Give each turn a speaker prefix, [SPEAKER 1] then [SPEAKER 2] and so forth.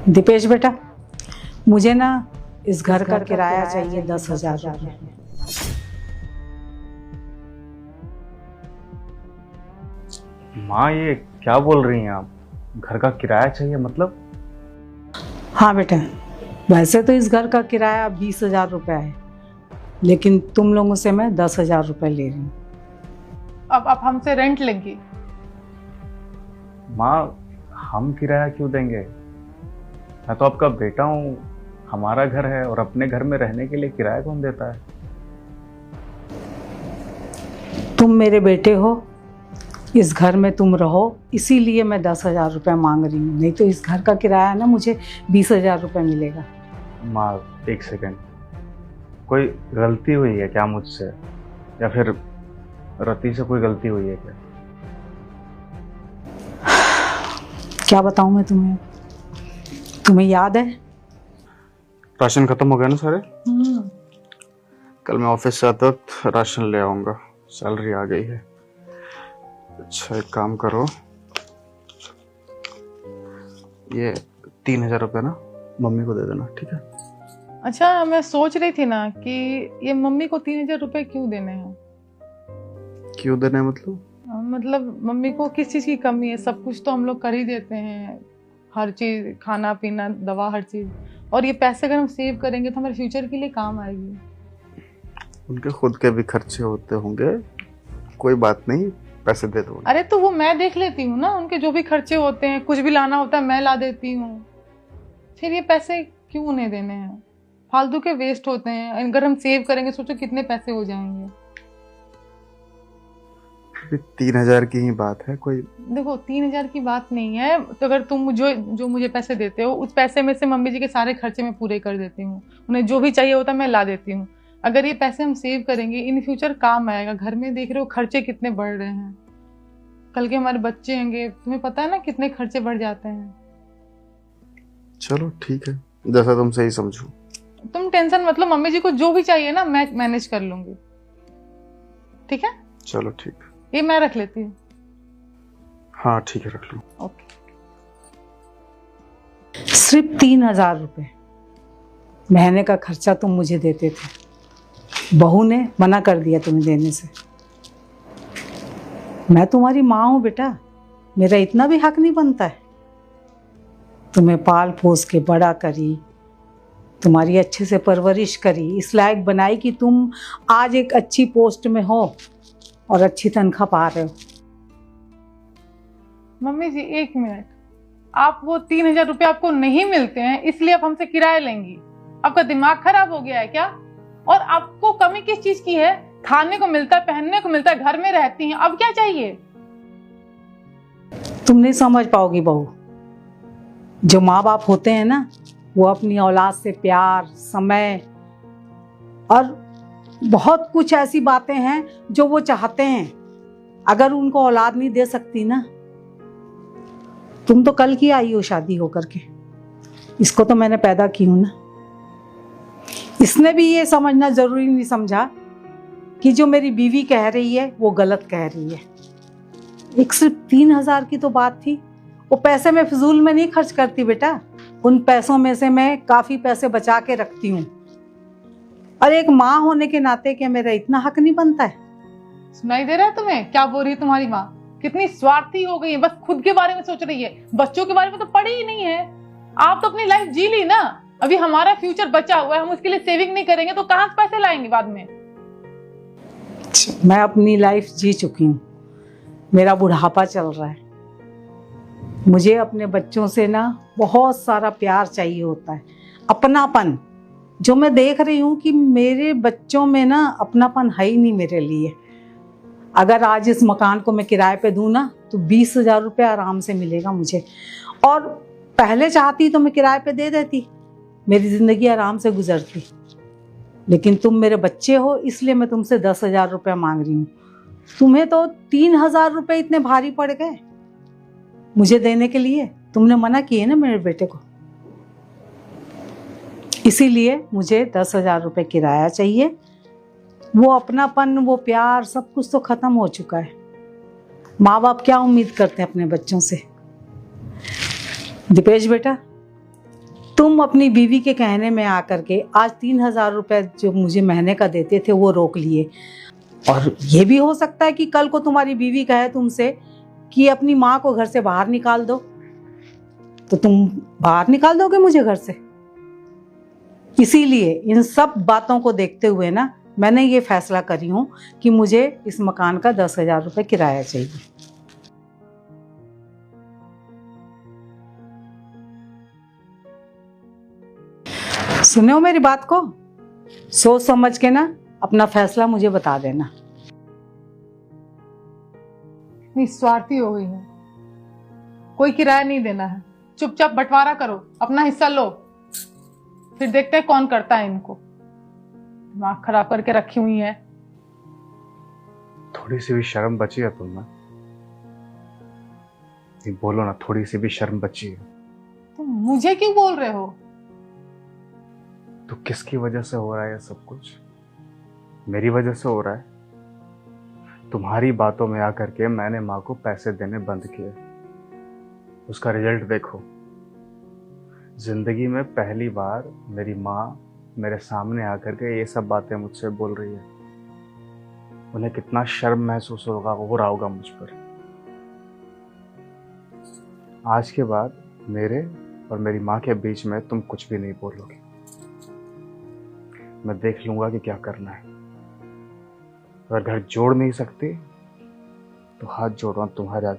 [SPEAKER 1] दीपेश बेटा, मुझे ना इस घर का किराया चाहिए 10,000 रुपये।
[SPEAKER 2] माँ, ये क्या बोल रही हैं आप? घर का किराया चाहिए मतलब?
[SPEAKER 1] हाँ बेटा, वैसे तो इस घर का किराया 20,000 रुपये है, लेकिन तुम लोगों से मैं 10,000 रुपये ले रही हूँ।
[SPEAKER 3] अब आप हमसे रेंट लेंगी?
[SPEAKER 2] माँ, हम किराया क्यों देंगे? मैं तो आपका बेटा हूँ, हमारा घर है और अपने घर में रहने के लिए किराया कौन देता है?
[SPEAKER 1] तुम मेरे बेटे हो, इस घर में तुम रहो, इसीलिए मैं 10,000 रुपये मांग रही हूँ। नहीं तो इस घर का किराया ना मुझे 20,000 रुपये मिलेगा।
[SPEAKER 2] माँ, एक सेकंड, कोई गलती हुई है क्या मुझसे, या फिर रति से कोई गलती हुई है क्या?
[SPEAKER 1] क्या बताऊँ मैं तुम्हें? तुम्हें याद है?
[SPEAKER 4] राशन खत्म हो गया ना सारे? कल मैं ऑफिस से आते वक्त राशन ले आऊंगा, सैलरी आ गई है। अच्छा, एक काम करो, ये 3,000 रुपये ना मम्मी को दे देना, ठीक है?
[SPEAKER 3] अच्छा, मैं सोच रही थी ना कि ये मम्मी को 3,000 रुपए क्यों देने हैं।
[SPEAKER 4] क्यों देने मतलब?
[SPEAKER 3] मतलब मम्मी को किस चीज़ की कमी है? सब कुछ तो हम लोग कर ही देते हैं, हर चीज़, खाना पीना, दवा, हर चीज़। और ये पैसे अगर हम सेव करेंगे तो हमारे फ्यूचर के लिए काम आएगी।
[SPEAKER 4] उनके खुद के भी खर्चे होते होंगे, कोई बात नहीं, पैसे दे दो।
[SPEAKER 3] अरे तो वो मैं देख लेती हूँ ना, उनके जो भी खर्चे होते हैं, कुछ भी लाना होता है मैं ला देती हूँ। फिर ये पैसे क्यों उन्हें देने हैं? फालतू के वेस्ट होते हैं। अगर हम सेव करेंगे, सोचो कितने पैसे हो जाएंगे।
[SPEAKER 4] 3,000 की ही बात है, कोई
[SPEAKER 3] देखो 3,000 की बात नहीं है, तो अगर तुम जो मुझे पैसे देते हो, उस पैसे में से मम्मी जी के सारे खर्चे मैं पूरे कर देती हूँ। उन्हें जो भी चाहिए होता है मैं ला देती हूँ। अगर ये पैसे हम सेव करेंगे, इन फ्यूचर काम आएगा। घर में देख रहे हो खर्चे कितने बढ़ रहे हैं, कल के हमारे बच्चे होंगे, तुम्हें पता है ना कितने खर्चे बढ़ जाते हैं।
[SPEAKER 4] चलो ठीक है, जैसा तुम सही समझो।
[SPEAKER 3] तुम टेंशन मत लो, मम्मी जी को जो भी चाहिए ना मैं मैनेज कर लूंगी, ठीक है?
[SPEAKER 4] चलो ठीक है,
[SPEAKER 3] ये मैं रख लेती हूँ।
[SPEAKER 4] हाँ ठीक है, रख लो।
[SPEAKER 3] ओके।
[SPEAKER 1] सिर्फ 3,000 रुपये महीने का खर्चा तुम मुझे देते थे, बहू ने मना कर दिया तुम्हें देने से। मैं तुम्हारी माँ हूँ बेटा, मेरा इतना भी हक नहीं बनता है? तुम्हें पाल पोस के बड़ा करी, तुम्हारी अच्छे से परवरिश करी, इस लायक बनाई कि तुम आज एक अच्छी पोस्ट में हो और अच्छी तनख्वाह पा रहे हो।
[SPEAKER 3] मम्मी जी एक मिनट, आप वो 3,000 रुपये आपको नहीं मिलते हैं इसलिए आप हमसे किराया लेंगी? आपका दिमाग खराब हो गया है क्या? और आपको कमी किस चीज की है? खाने को मिलता है, पहनने को मिलता है, घर में रहती हैं, अब क्या चाहिए?
[SPEAKER 1] तुम नहीं समझ पाओगी बहू। जो माँ बाप होते हैं ना, वो अपनी औलाद से प्यार, समय और बहुत कुछ ऐसी बातें हैं जो वो चाहते हैं। अगर उनको औलाद नहीं दे सकती ना, तुम तो कल की आई हो शादी होकर के, इसको तो मैंने पैदा की हूं ना। इसने भी ये समझना जरूरी नहीं समझा कि जो मेरी बीवी कह रही है वो गलत कह रही है। एक सिर्फ 3,000 की तो बात थी, वो पैसे मैं फिजूल में नहीं खर्च करती बेटा। उन पैसों में से मैं काफी पैसे बचा के रखती हूँ। और एक माँ होने के नाते क्या मेरा इतना हक नहीं बनता है?
[SPEAKER 3] सुनाई दे रहा है तुम्हें क्या बोल रही है तुम्हारी माँ? कितनी स्वार्थी हो गई है, बस खुद के बारे में सोच रही है, बच्चों के बारे में तो पढ़ी ही नहीं है। आप तो अपनी लाइफ जी ली ना, अभी हमारा फ्यूचर बचा हुआ है, हम उसके लिए सेविंग नहीं करेंगे तो कहां से पैसे लाएंगे बाद में?
[SPEAKER 1] मैं अपनी लाइफ जी चुकी हूँ, मेरा बुढ़ापा चल रहा है। मुझे अपने बच्चों से ना बहुत सारा प्यार चाहिए होता है, अपनापन। जो मैं देख रही हूँ कि मेरे बच्चों में ना अपनापन है ही नहीं मेरे लिए। अगर आज इस मकान को मैं किराए पे दूँ ना तो 20,000 रुपये आराम से मिलेगा मुझे। और पहले चाहती तो मैं किराए पे दे देती, मेरी ज़िंदगी आराम से गुजरती। लेकिन तुम मेरे बच्चे हो इसलिए मैं तुमसे 10,000 रुपये मांग रही हूँ। तुम्हें तो 3,000 रुपये इतने भारी पड़ गए मुझे देने के लिए। तुमने मना किए ना मेरे बेटे को, इसीलिए मुझे 10,000 रुपये किराया चाहिए। वो अपनापन, वो प्यार, सब कुछ तो खत्म हो चुका है। माँ बाप क्या उम्मीद करते हैं अपने बच्चों से? दीपेश बेटा, तुम अपनी बीवी के कहने में आकर के आज 3,000 रुपए जो मुझे महीने का देते थे वो रोक लिए। और ये भी हो सकता है कि कल को तुम्हारी बीवी कहे तुमसे कि अपनी माँ को घर से बाहर निकाल दो, तो तुम बाहर निकाल दोगे मुझे घर से। इसीलिए इन सब बातों को देखते हुए ना मैंने ये फैसला करी हूँ कि मुझे इस मकान का 10,000 रुपए किराया चाहिए। सुने हो मेरी बात को? सोच समझ के ना अपना फैसला मुझे बता देना।
[SPEAKER 3] निस्वार्थी हो गई है, कोई किराया नहीं देना है, चुपचाप बंटवारा करो, अपना हिस्सा लो, फिर देखते हैं कौन करता है इनको। दिमाग खराब करके रखी हुई है।
[SPEAKER 2] थोड़ी सी भी शर्म बची है तुम्हें? नहीं बोलो ना, थोड़ी सी भी शर्म बची है?
[SPEAKER 3] तुम मुझे क्यों बोल रहे हो?
[SPEAKER 2] तो किसकी वजह से हो रहा है ये सब कुछ? मेरी वजह से हो रहा है। तुम्हारी बातों में आकर के मैंने माँ को पैसे देने बंद किए, उसका रिजल्ट देखो। जिंदगी में पहली बार मेरी माँ मेरे सामने आकर के ये सब बातें मुझसे बोल रही है। उन्हें कितना शर्म महसूस हो रहा होगा मुझ पर। आज के बाद मेरे और मेरी माँ के बीच में तुम कुछ भी नहीं बोलोगे। मैं देख लूंगा कि क्या करना है। अगर घर जोड़ नहीं सकती तो हाथ जोड़ रहा हूं तुम्हारे आगे।